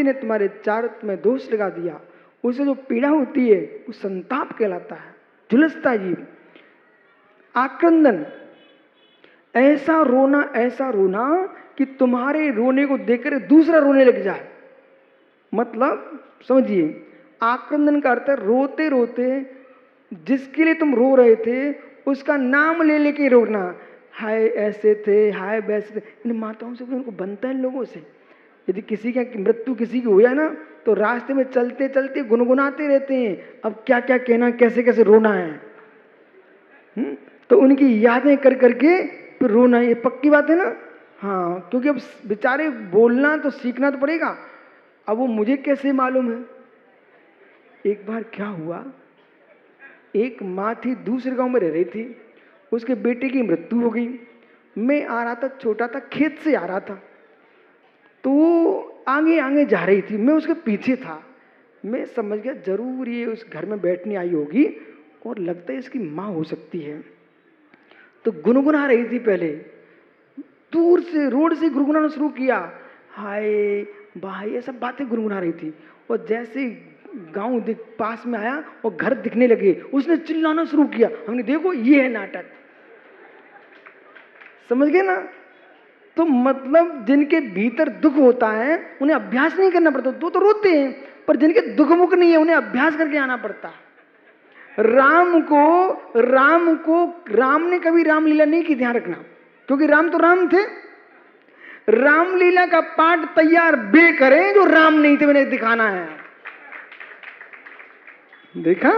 ने तुम्हारे चारित्र में दोष लगा दिया, उसे जो पीड़ा होती है वो संताप कहलाता है, झुलसता जीव। आक्रंदन, ऐसा रोना कि तुम्हारे रोने को देखकर दूसरा रोने लग जाए। मतलब समझिए, आक्रंदन का अर्थ है रोते रोते जिसके लिए तुम रो रहे थे उसका नाम ले लेके रोना। हाय ऐसे थे, हाय वैसे थे। इन माताओं से उनको बनता है इन लोगों से। यदि किसी का मृत्यु किसी की हुआ ना तो रास्ते में चलते चलते गुनगुनाते रहते हैं, अब क्या क्या कहना, कैसे कैसे रोना है। तो उनकी यादें कर करके फिर रोना, ये पक्की बात है ना। हाँ, क्योंकि अब बेचारे बोलना तो सीखना तो पड़ेगा। अब वो मुझे कैसे मालूम है। एक बार क्या हुआ, एक माँ थी, दूसरे गांव में रह रही थी, उसके बेटे की मृत्यु हो गई। मैं आ रहा था, छोटा था, खेत से आ रहा था, तो वो आगे आगे जा रही थी, मैं उसके पीछे था। मैं समझ गया जरूर ये उस घर में बैठने आई होगी और लगता है इसकी माँ हो सकती है। तो गुनगुना रही थी, पहले दूर से रोड से गुनगुनाना शुरू किया, हाय भाई, ये सब बातें गुनगुना रही थी। और जैसे गांव पास में आया और घर दिखने लगे, उसने चिल्लाना शुरू किया। हमने देखो ये है नाटक, समझ गए ना। तो मतलब जिनके भीतर दुख होता है उन्हें अभ्यास नहीं करना पड़ता, तो रोते हैं, पर जिनके दुख मुख नहीं है उन्हें अभ्यास करके आना पड़ता। राम ने कभी रामलीला नहीं की, ध्यान रखना, क्योंकि राम तो राम थे। रामलीला का पाठ तैयार बे करें जो राम नहीं थे, उन्हें दिखाना है। देखा,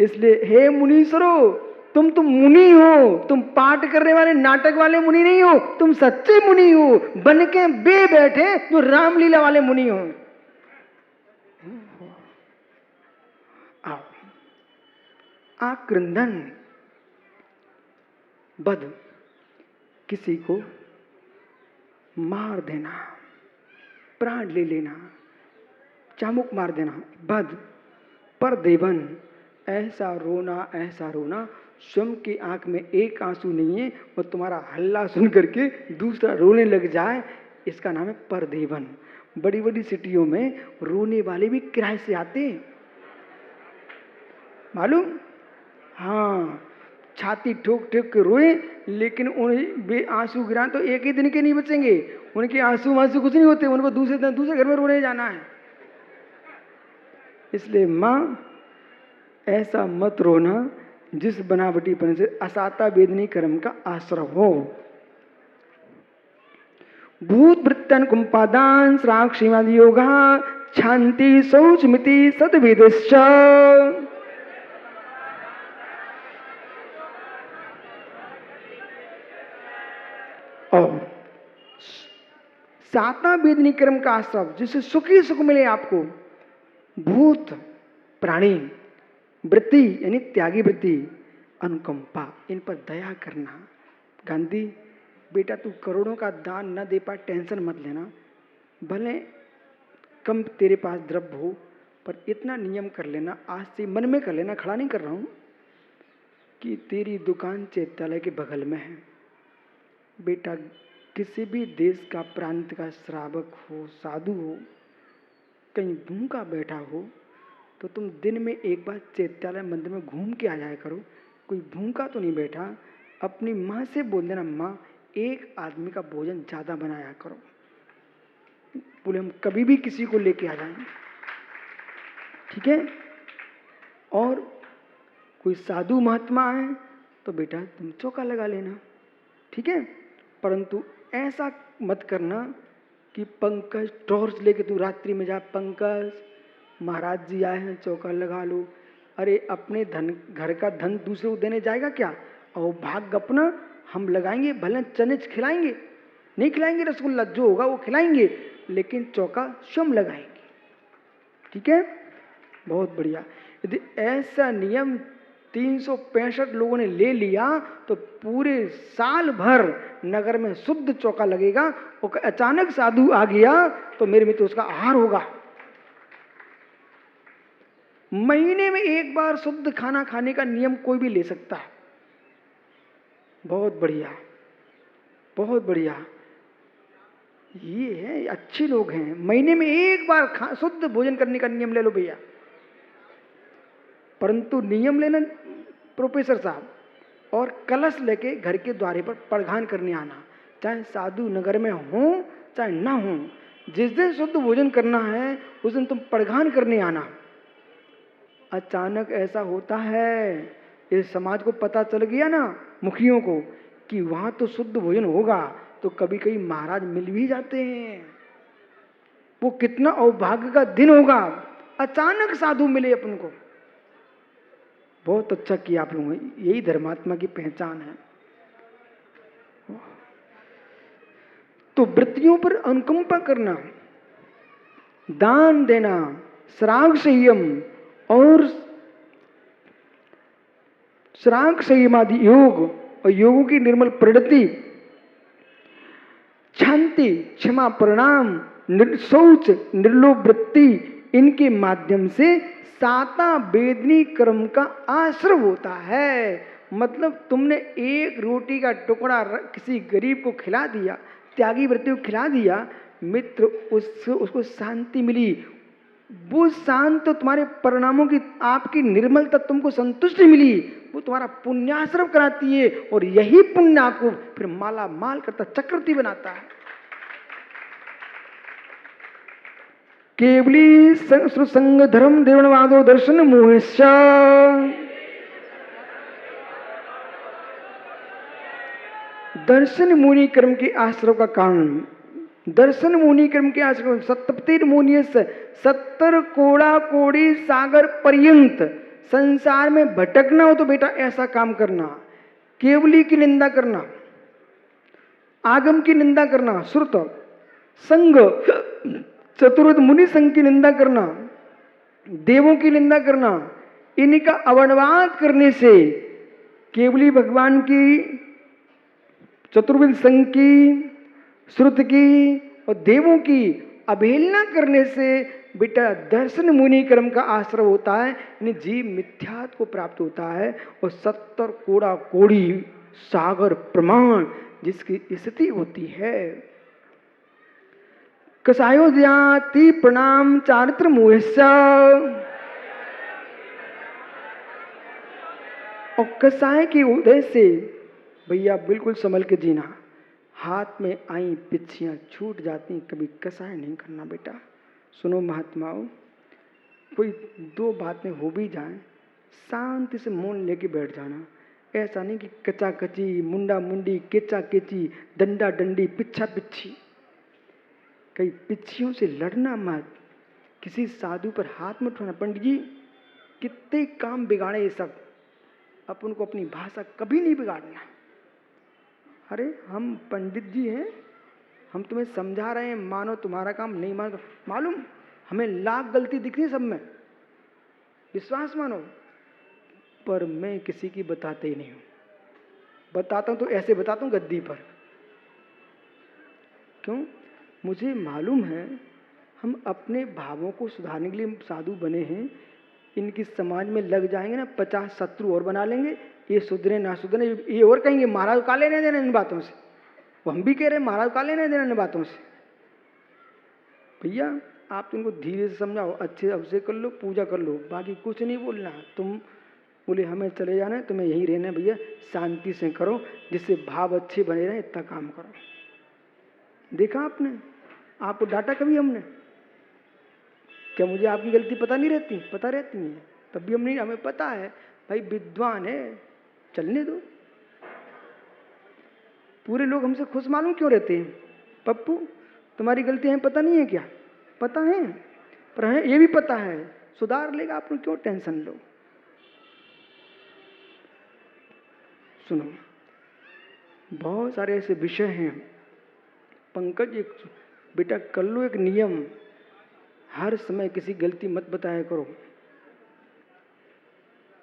इसलिए हे मुनीश्वरो, तुम मुनि हो, तुम पाठ करने वाले नाटक वाले मुनि नहीं हो, तुम सच्चे मुनि हो, बन के बे बैठे जो रामलीला वाले मुनि हो। आओ, आक्रंदन, बद, किसी को मार देना, प्राण ले लेना, चामुक मार देना, बद। पर देवन, ऐसा रोना, स्वयं की आंख में एक आंसू नहीं है और तुम्हारा हल्ला सुन करके दूसरा रोने लग जाए, इसका नाम है परदेवन। बड़ी बड़ी सिटियों में रोने वाले भी किराए से आते हैं, मालूम। हाँ, छाती ठोक ठोक के रोए, लेकिन उन्हें बे आंसू गिरा तो एक ही दिन के नहीं बचेंगे, उनके आंसू कुछ नहीं होते, उनको दूसरे घर में रोने जाना है। इसलिए माँ, ऐसा मत रोना जिस बनावटीपन से असाता वेदनी कर्म का आश्रय हो। भूत वृत्तन कुंपादान श्राक्षिमादि योगा शांति शौचमिति सद्वेदश्च। और साता वेदनी कर्म का आश्रय, जिससे सुखी सुख मिले आपको। भूत प्राणी, वृत्ति यानी त्यागी वृत्ति, अनुकंपा, इन पर दया करना। गांधी, बेटा तू करोड़ों का दान न दे पा, टेंशन मत लेना, भले कम तेरे पास द्रव्य हो, पर इतना नियम कर लेना, आज से मन में कर लेना, खड़ा नहीं कर रहा हूं, कि तेरी दुकान चैत्यालय के बगल में है। बेटा किसी भी देश का, प्रांत का श्रावक हो, साधु हो, कहीं भूखा बैठा हो तो तुम दिन में एक बार चैत्यालय मंदिर में घूम के आ जाया करो। कोई भूखा तो नहीं बैठा, अपनी माँ से बोल देना, माँ एक आदमी का भोजन ज्यादा बनाया करो, बोले हम कभी भी किसी को लेके आ जाएंगे, ठीक है। और कोई साधु महात्मा है तो बेटा तुम चौका लगा लेना, ठीक है। परंतु ऐसा मत करना कि पंकज टॉर्च लेके तू रात्रि में जा, पंकज महाराज जी आए हैं चौका लगा लो। अरे अपने धन, घर का धन दूसरे को देने जाएगा क्या। और भाग अपना, हम लगाएंगे, भले चने खिलाएंगे, नहीं खिलाएंगे रसगुल्ला, जो होगा वो खिलाएंगे, लेकिन चौका स्वयं लगाएंगे, ठीक है। बहुत बढ़िया। यदि ऐसा नियम 365 लोगों ने ले लिया तो पूरे साल भर नगर में शुद्ध चौका लगेगा। और अचानक साधु आ गया तो मेरे मित्र उसका आहार होगा। महीने में एक बार शुद्ध खाना खाने का नियम कोई भी ले सकता है। बहुत बढ़िया, बहुत बढ़िया। ये है, अच्छे लोग हैं, महीने में एक बार शुद्ध भोजन करने का नियम ले लो भैया। परंतु नियम लेना प्रोफेसर साहब, और कलश लेके घर के द्वारे पर पड़घान करने आना, चाहे साधु नगर में हो चाहे ना हो। जिस दिन शुद्ध भोजन करना है उस दिन तुम पड़घान करने आना। अचानक ऐसा होता है, इस समाज को पता चल गया ना, मुखियों को, कि वहां तो शुद्ध भोजन होगा, तो कभी कभी महाराज मिल भी जाते हैं। वो कितना अभाग्य का दिन होगा, अचानक साधु मिले अपन को। बहुत अच्छा किया आप लोगों ने, यही धर्मात्मा की पहचान है। तो वृत्तियों पर अनुकंपा करना, दान देना, श्राग संयम और श्राग संयमादि योग और योगों की निर्मल प्रवृत्ति, शांति, क्षमा, प्रणाम, शौच, निर्लोभ वृत्ति, इनके माध्यम से साता वेदनी कर्म का आश्रय होता है। मतलब तुमने एक रोटी का टुकड़ा किसी गरीब को खिला दिया, त्यागी वृत्ति को खिला दिया, मित्र उसको शांति मिली। वो शांत तो तुम्हारे परिणामों की, आपकी निर्मलता तुमको संतुष्टि मिली, वो तुम्हारा पुण्याश्रम कराती है, और यही पुण्य आपको फिर माला माल करता, चक्रवर्ती बनाता है। केवली संग धर्म देवणवादो दर्शन मोहश्च, दर्शन मुनि कर्म के आश्रय का कारण, दर्शन मुनि कर्म के आश्रय, सप्ततिर मुनि 70 कोड़ा कोड़ी सागर पर्यंत संसार में भटकना हो तो बेटा ऐसा काम करना, केवली की निंदा करना, आगम की निंदा करना, श्रुत संग चतुर्विध मुनि संघ की निंदा करना, देवों की निंदा करना, इनका अवनवाद करने से, केवली भगवान की, चतुर्विध संघ की, श्रुत की और देवों की अवहेलना करने से बेटा दर्शन मुनि कर्म का आश्रय होता है, यानी जीव मिथ्यात्व को प्राप्त होता है, और 70 कोड़ा कोड़ी सागर प्रमाण जिसकी स्थिति होती है। कसायो जाति प्रणाम चारित्र मोहस्या, और कसाय के उदय से भैया बिल्कुल संभल के जीना। हाथ में आई पिच्छियां छूट जाती, कभी कसाय नहीं करना बेटा। सुनो महात्माओं, कोई 2 बातें हो भी जाएं, शांति से मौन लेके बैठ जाना। ऐसा नहीं कि कचा कची, मुंडा मुंडी, केचा केची, डंडा डंडी, पिच्छा पिच्छी। कई पिच्छियों से लड़ना मत, किसी साधु पर हाथ मत उठाना। पंडित जी कितने काम बिगाड़े ये सब, अपन को अपनी भाषा कभी नहीं बिगाड़ना। अरे हम पंडित जी हैं, हम तुम्हें समझा रहे हैं, मानो तुम्हारा काम, नहीं मानो मालूम, हमें लाख गलती दिख रही सब में, विश्वास मानो, पर मैं किसी की बताते ही नहीं हूं। बताता हूं तो ऐसे बताता हूं गद्दी पर। क्यों? मुझे मालूम है हम अपने भावों को सुधारने के लिए साधु बने हैं, इनकी समाज में लग जाएंगे ना 50 शत्रु और बना लेंगे, ये सुधरे ना सुधरे, ये और कहेंगे महाराज का लेने देना इन बातों से। वो हम भी कह रहे हैं महाराज का लेने देना इन बातों से। भैया आप तुमको धीरे से समझाओ, अच्छे अवसर कर लो, पूजा कर लो, बाकी कुछ नहीं बोलना। तुम बोले हमें चले जाना है, तुम्हें यहीं रहना है भैया, शांति से करो, जिससे भाव अच्छे बने रहे, इतना काम करो। देखा आपने, आपको डांटा कभी हमने? क्या मुझे आपकी गलती पता नहीं रहती? पता रहती है, तब भी हम नहीं, हमें पता है भाई विद्वान है, चलने दो। पूरे लोग हमसे खुश मालूम क्यों रहते हैं? पप्पू तुम्हारी गलती हमें पता नहीं है क्या? पता है, पर हमें ये भी पता है सुधार लेगा, आप लोग क्यों टेंशन लो। सुनो, बहुत सारे ऐसे विषय हैं पंकज, एक बेटा कर लो एक नियम, हर समय किसी गलती मत बताया करो।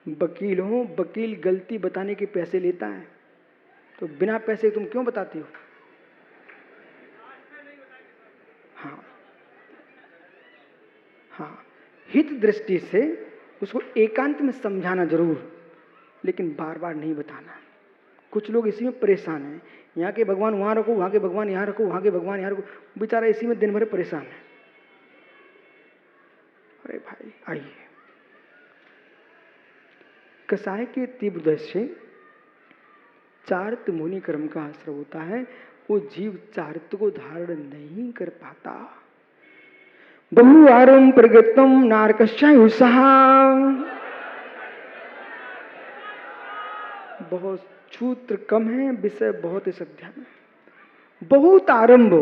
वकील हो, वकील गलती बताने के पैसे लेता है, तो बिना पैसे तुम क्यों बताती हो? हाँ हाँ, हित दृष्टि से उसको एकांत में समझाना जरूर, लेकिन बार बार नहीं बताना। कुछ लोग इसी में परेशान हैं, यहाँ के भगवान वहाँ रखो, वहाँ के भगवान यहाँ रखो, वहाँ के भगवान यहाँ रखो, बेचारा इसी में दिन भर परेशान है। अरे भाई आइए, कसाय के तीव्र से चारित्र मुनि कर्म का आश्रय होता है, वो जीव चारित्र को धारण नहीं कर पाता। बहु आरम प्रगतम नारकशायुषः, बहुत सूत्र कम है, विषय बहुत है सध्या में। बहुत आरंभ,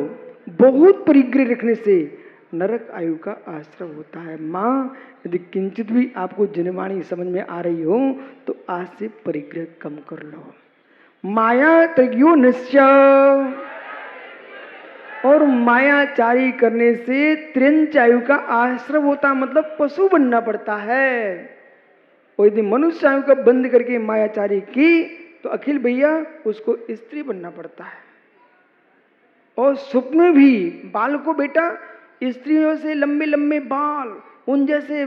बहुत परिग्रह रखने से नरक आयु का आश्रय होता है। माँ, यदि किंचित भी आपको जनवाणी समझ में आ रही हो तो आज से परिग्रह कम कर लो। माया तज्ञो निश्चय, और मायाचारी करने से त्रिंच आयु का आश्रय होता, मतलब पशु बनना पड़ता है। और यदि मनुष्य आयु का बंद करके मायाचारी की तो अखिल भैया उसको स्त्री बनना पड़ता है। और स्वप्न में भी बाल को बेटा स्त्रियों से लंबे लंबे बाल, उन जैसे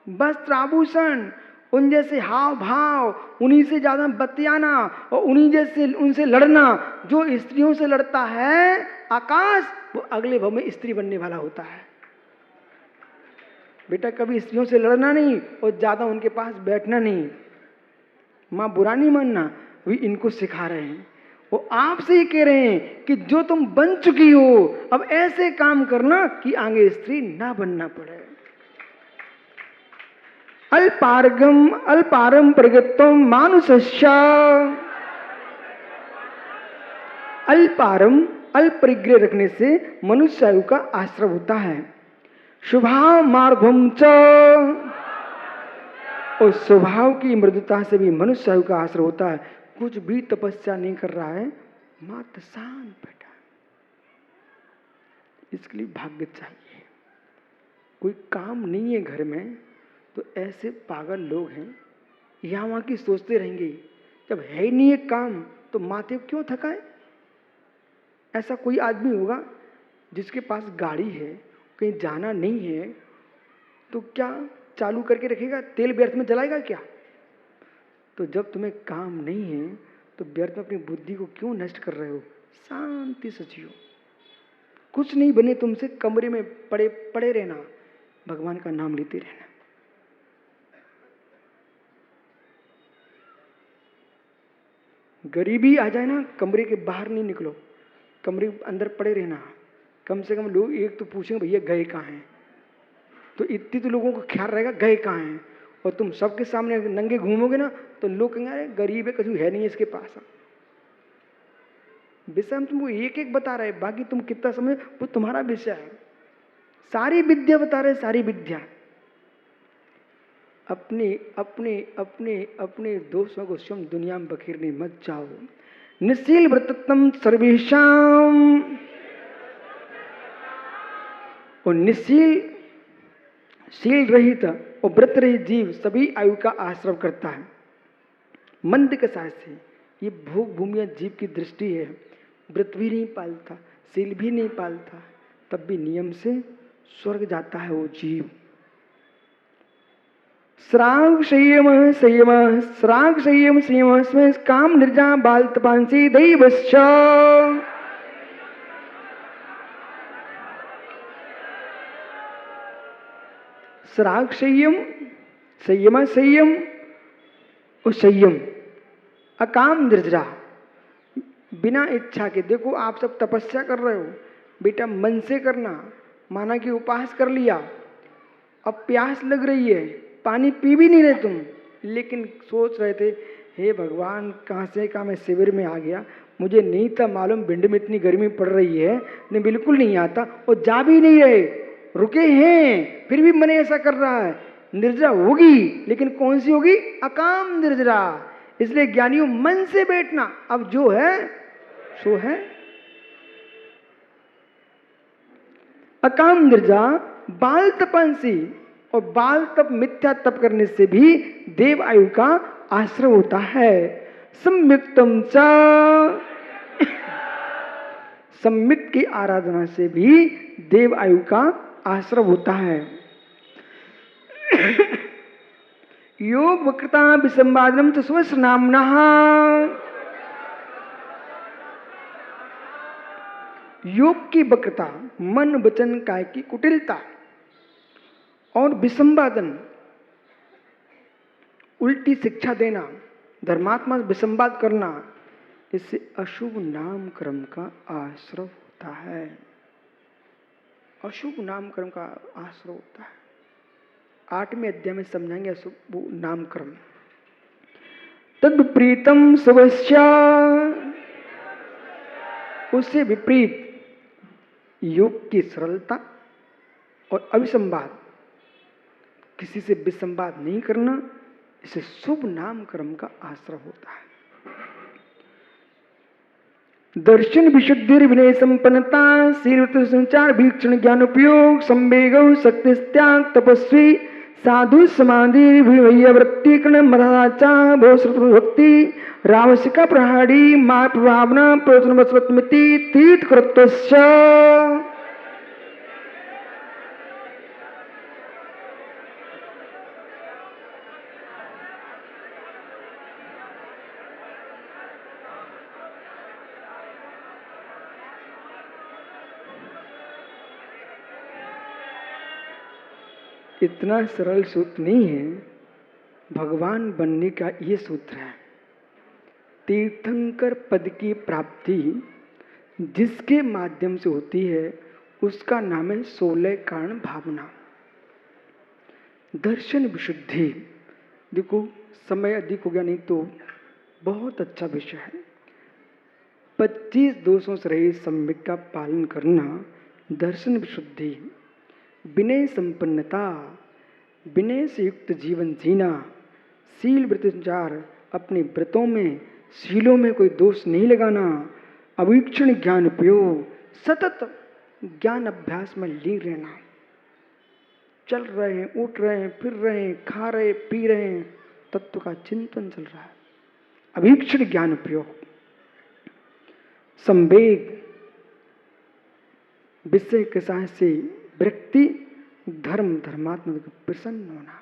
वस्त्र आभूषण, उन जैसे हाव भाव, उन्हीं से ज्यादा बतियाना और उन्हीं जैसे उनसे लड़ना। जो स्त्रियों से लड़ता है आकाश, वो अगले भव में स्त्री बनने वाला होता है। बेटा कभी स्त्रियों से लड़ना नहीं और ज्यादा उनके पास बैठना नहीं। माँ बुरा नहीं मानना, वे इनको सिखा रहे हैं। वो आपसे ये कह रहे हैं कि जो तुम बन चुकी हो अब ऐसे काम करना कि आगे स्त्री ना बनना पड़े। अल्पारम प्रगतम मानुषस्य, अल्पारम अल्प परिग्रह रखने से मनुष्य आयु का आश्रय होता है। स्वभाव मार्गम च, और स्वभाव की मृदुता से भी मनुष्य आयु का आश्रय होता है। कुछ भी तपस्या नहीं कर रहा है, मात्र शांत बैठा है, इसके लिए भाग्य चाहिए। कोई काम नहीं है घर में तो ऐसे पागल लोग हैं, यहाँ वहाँ की सोचते रहेंगे। जब है ही नहीं है काम तो माथे क्यों थकाए। ऐसा कोई आदमी होगा जिसके पास गाड़ी है, कहीं जाना नहीं है तो क्या चालू करके रखेगा, तेल व्यर्थ में जलाएगा क्या। तो जब तुम्हें काम नहीं है तो व्यर्थ में अपनी बुद्धि को क्यों नष्ट कर रहे हो। शांति से जियो, कुछ नहीं बने तुमसे, कमरे में पड़े पड़े रहना, भगवान का नाम लेते रहना। गरीबी आ जाए ना, कमरे के बाहर नहीं निकलो, कमरे के अंदर पड़े रहना। कम से कम लोग एक तो पूछेंगे भैया गए कहाँ हैं, तो इतनी तो लोगों को ख्याल रहेगा गए कहाँ हैं। और तुम सबके सामने नंगे घूमोगे ना तो लोग कहेंगे अरे गरीब है, कछु है नहीं इसके पास। विषय हम तुमको एक एक बता रहे, बाकी तुम कितना समय वो तुम्हारा विषय है। सारी विद्या बता रहे, सारी विद्या। अपने अपने अपने अपने दोषों को स्वयं दुनिया में बखेरने मत जाओ। निशील व्रतत्म सर्वेशाम, और निशील शील रहित और व्रत रहित जीव सभी आयु का आश्रय करता है। मंद कसाय से, ये भोग भूमिया जीव की दृष्टि है। व्रत भी नहीं पालता, शील भी नहीं पालता, तब भी नियम से स्वर्ग जाता है वो जीव। श्राग संयम संयम, श्राग संयम संयम, स्व काम निर्जा बाल तपांसी दैवश्च। श्राग संयम, संयम संयम और संयम, अकाम निर्जरा, बिना इच्छा के। देखो आप सब तपस्या कर रहे हो बेटा, मन से करना। माना कि उपवास कर लिया, अब प्यास लग रही है, पानी पी भी नहीं रहे तुम, लेकिन सोच रहे थे हे भगवान कहाँ से कहाँ मैं शिविर में आ गया, मुझे नहीं था मालूम भिंड में इतनी गर्मी पड़ रही है, नहीं बिल्कुल नहीं आता, और जा भी नहीं रहे, रुके हैं, फिर भी मन ऐसा कर रहा है। निर्जरा होगी, लेकिन कौन सी होगी, अकाम निर्जरा। इसलिए ज्ञानियों मन से बैठना, अब जो है सो है। अकाम निर्जरा बाल तपंसी, और बाल तप मिथ्या तप करने से भी देव आयु का आश्रय होता है। सम्युक्तम च, सम्युक्त की आराधना से भी देव आयु का आश्रय होता है। योग वक्रता विसंवादनम च स्वस्नाम्ना। योग की वक्रता, मन वचन काय की कुटिलता और विसंवादन, उल्टी शिक्षा देना, धर्मात्मा विसंवाद करना, इससे अशुभ नाम कर्म का आश्रय होता है। अशुभ नाम कर्म का आश्रय होता है। 8वें अध्याय में समझाएंगे अशुभ नाम कर्म। तद विपरीतम शुभस्या, उससे विपरीत योग की सरलता और अविसंवाद, किसी से विसंवाद नहीं करना, इसे शुभ नाम कर्म का आश्रय होता है। दर्शन विशुद्धि विनय संपन्नता शील संचार वीक्षण ज्ञान उपयोग संवेग शक्ति त्याग तपस्वी साधु समाधि वृत्ति कर्ण मदाचा भक्ति रावसिका प्रहाड़ी माँ प्रभावना प्रवचन वस्वत्मिति तीर्थ कृत्वस्य। इतना सरल सूत्र नहीं है, भगवान बनने का ये सूत्र है। तीर्थंकर पद की प्राप्ति जिसके माध्यम से होती है उसका नाम है 16 कारण भावना। दर्शन विशुद्धि, देखो समय अधिक हो गया, नहीं तो बहुत अच्छा विषय है। 25 दोषों से रहित सम्यक का पालन करना, दर्शन विशुद्धि, विनय संपन्नता, विनय से युक्त जीवन जीना, शील व्रतचार, अपने व्रतों में शीलों में कोई दोष नहीं लगाना, अवीक्षण ज्ञान उपयोग, सतत ज्ञान अभ्यास में लीन रहना, चल रहे हैं, उठ रहे हैं, फिर रहे हैं, खा रहे, पी रहे हैं, तत्व का चिंतन चल रहा है, अवीक्षण ज्ञान उपयोग, संवेग, विषय के साथ से व्यक्ति धर्म धर्मात्मा प्रसन्न होना।